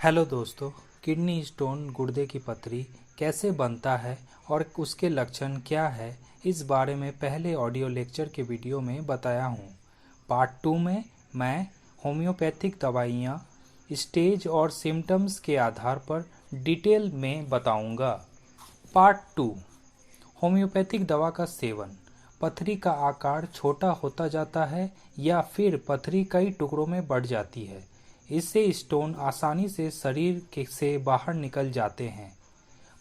Hello दोस्तों, kidney stone गुर्दे की पथरी कैसे बनता है और उसके लक्षण क्या है, इस बारे में पहले ऑडियो लेक्चर के वीडियो में बताया हूँ। पार्ट 2 में मैं होम्योपैथिक दवाइयाँ स्टेज और सिम्टम्स के आधार पर डिटेल में बताऊँगा। पार्ट 2, होम्योपैथिक दवा का सेवन। पथरी का आकार छोटा होता जाता है या फिर पथरी कई टुकड़ों में बढ़ जाती है। इससे स्टोन आसानी से शरीर से बाहर निकल जाते हैं।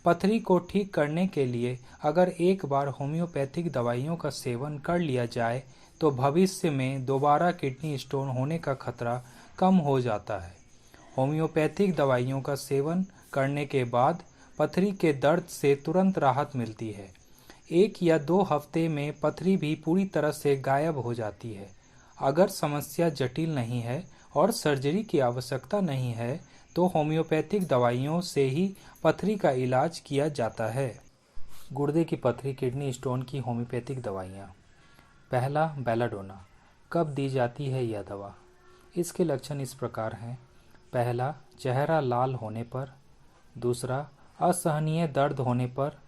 पथरी को ठीक करने के लिए अगर एक बार होम्योपैथिक दवाइयों का सेवन कर लिया जाए तो भविष्य में दोबारा किडनी स्टोन होने का खतरा कम हो जाता है। होम्योपैथिक दवाइयों का सेवन करने के बाद पथरी के दर्द से तुरंत राहत मिलती है। 1 या 2 हफ्ते में पथरी भी पूरी तरह से गायब हो जाती है। अगर समस्या जटिल नहीं है और सर्जरी की आवश्यकता नहीं है तो होम्योपैथिक दवाइयों से ही पथरी का इलाज किया जाता है। गुर्दे की पथरी किडनी स्टोन की होम्योपैथिक दवाइयाँ। पहला, बेलाडोना। कब दी जाती है यह दवा? इसके लक्षण इस प्रकार हैं। पहला, चेहरा लाल होने पर। दूसरा, असहनीय दर्द होने पर।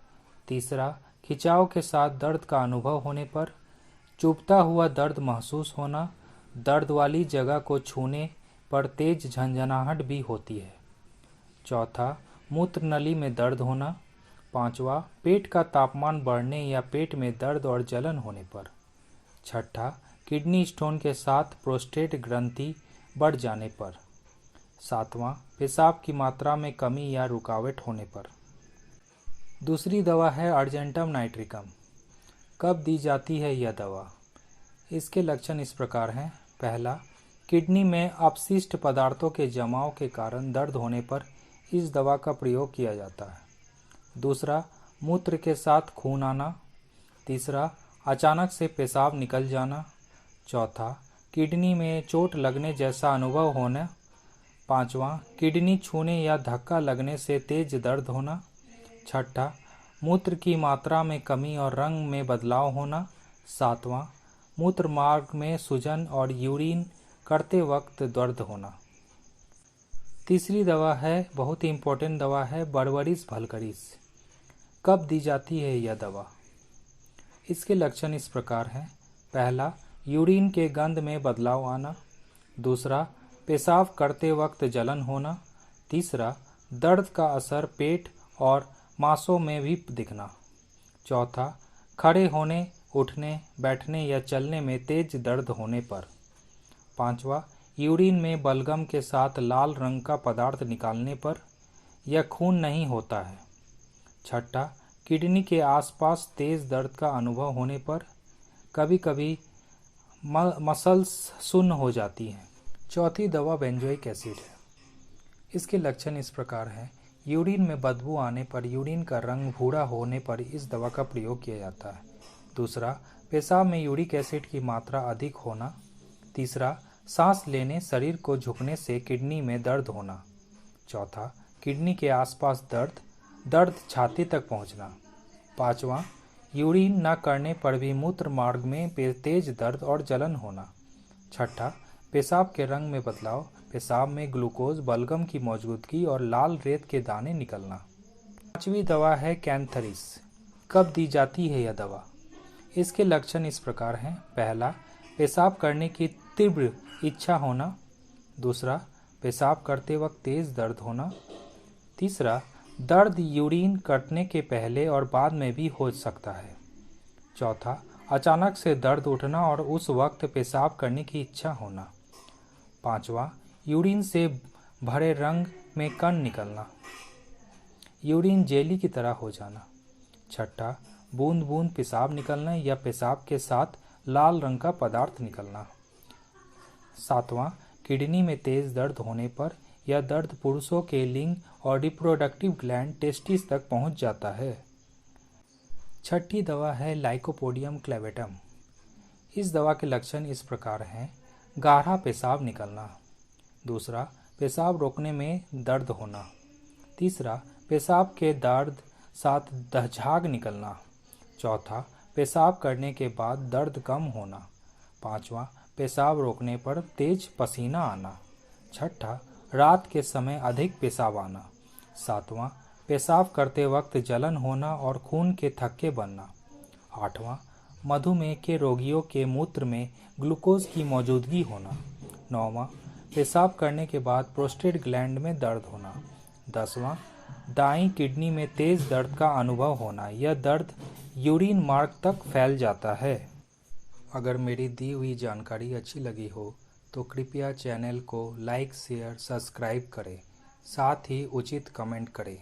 तीसरा, खिंचाव के साथ दर्द का अनुभव होने पर। चुभता हुआ दर्द महसूस होना। दर्द वाली जगह को छूने पर तेज झंझनाहट भी होती है। चौथा, मूत्र नली में दर्द होना। पांचवा, पेट का तापमान बढ़ने या पेट में दर्द और जलन होने पर। छठा, किडनी स्टोन के साथ प्रोस्टेट ग्रंथि बढ़ जाने पर। सातवां, पेशाब की मात्रा में कमी या रुकावट होने पर। दूसरी दवा है अर्जेंटम नाइट्रिकम। कब दी जाती है यह दवा? इसके लक्षण इस प्रकार हैं। पहला, किडनी में अपशिष्ट पदार्थों के जमाव के कारण दर्द होने पर इस दवा का प्रयोग किया जाता है। दूसरा, मूत्र के साथ खून आना। तीसरा, अचानक से पेशाब निकल जाना। चौथा, किडनी में चोट लगने जैसा अनुभव होना। पांचवा, किडनी छूने या धक्का लगने से तेज दर्द होना। छठा, मूत्र की मात्रा में कमी और रंग में बदलाव होना। सातवां, मूत्र मार्ग में सूजन और यूरिन करते वक्त दर्द होना। तीसरी दवा है, बहुत ही इम्पोर्टेंट दवा है, बर्बरिस वल्गरिस। कब दी जाती है यह दवा? इसके लक्षण इस प्रकार हैं। पहला, यूरिन के गंध में बदलाव आना। दूसरा, पेशाब करते वक्त जलन होना। तीसरा, दर्द का असर पेट और मांसों में भी दिखना। चौथा, खड़े होने, उठने, बैठने या चलने में तेज दर्द होने पर। पांचवा, यूरिन में बलगम के साथ लाल रंग का पदार्थ निकालने पर या खून नहीं होता है। छठा, किडनी के आसपास तेज दर्द का अनुभव होने पर। कभी कभी मसल्स सुन्न हो जाती हैं। चौथी दवा बेंजोइक एसिड है। इसके लक्षण इस प्रकार हैं। यूरिन में बदबू आने पर, यूरिन का रंग भूरा होने पर इस दवा का प्रयोग किया जाता है। दूसरा, पेशाब में यूरिक एसिड की मात्रा अधिक होना। तीसरा, सांस लेने, शरीर को झुकने से किडनी में दर्द होना। चौथा, किडनी के आसपास दर्द छाती तक पहुंचना। पांचवा, यूरिन न करने पर भी मूत्र मार्ग में तेज दर्द और जलन होना। छठा, पेशाब के रंग में बदलाव, पेशाब में ग्लूकोज, बलगम की मौजूदगी और लाल रेत के दाने निकलना। पांचवी दवा है कैंथरिस। कब दी जाती है यह दवा? इसके लक्षण इस प्रकार हैं। पहला, पेशाब करने की तीव्र इच्छा होना। दूसरा, पेशाब करते वक्त तेज दर्द होना। तीसरा, दर्द यूरिन करने के पहले और बाद में भी हो सकता है। चौथा, अचानक से दर्द उठना और उस वक्त पेशाब करने की इच्छा होना। पांचवा, यूरिन से भरे रंग में कण निकलना, यूरिन जेली की तरह हो जाना। छठा, बूंद बूंद पेशाब निकलना या पेशाब के साथ लाल रंग का पदार्थ निकलना। सातवां, किडनी में तेज दर्द होने पर यह दर्द पुरुषों के लिंग और रिप्रोडक्टिव ग्लैंड टेस्टिस तक पहुंच जाता है। छठी दवा है लाइकोपोडियम क्लेवेटम। इस दवा के लक्षण इस प्रकार हैं। गाढ़ा पेशाब निकलना। दूसरा, पेशाब रोकने में दर्द होना। तीसरा, पेशाब के दर्द साथ झाग निकलना। चौथा, पेशाब करने के बाद दर्द कम होना। पांचवा, पेशाब रोकने पर तेज पसीना आना। छठा, रात के समय अधिक पेशाब आना। 7वां, पेशाब करते वक्त जलन होना और खून के थक्के बनना। 8वां, मधुमेह के रोगियों के मूत्र में ग्लूकोज की मौजूदगी होना। 9वां, पेशाब करने के बाद प्रोस्टेट ग्लैंड में दर्द होना। 10वां, दाईं किडनी में तेज दर्द का अनुभव होना। यह दर्द यूरिन मार्ग तक फैल जाता है। अगर मेरी दी हुई जानकारी अच्छी लगी हो तो कृपया चैनल को लाइक, शेयर, सब्सक्राइब करें। साथ ही उचित कमेंट करें।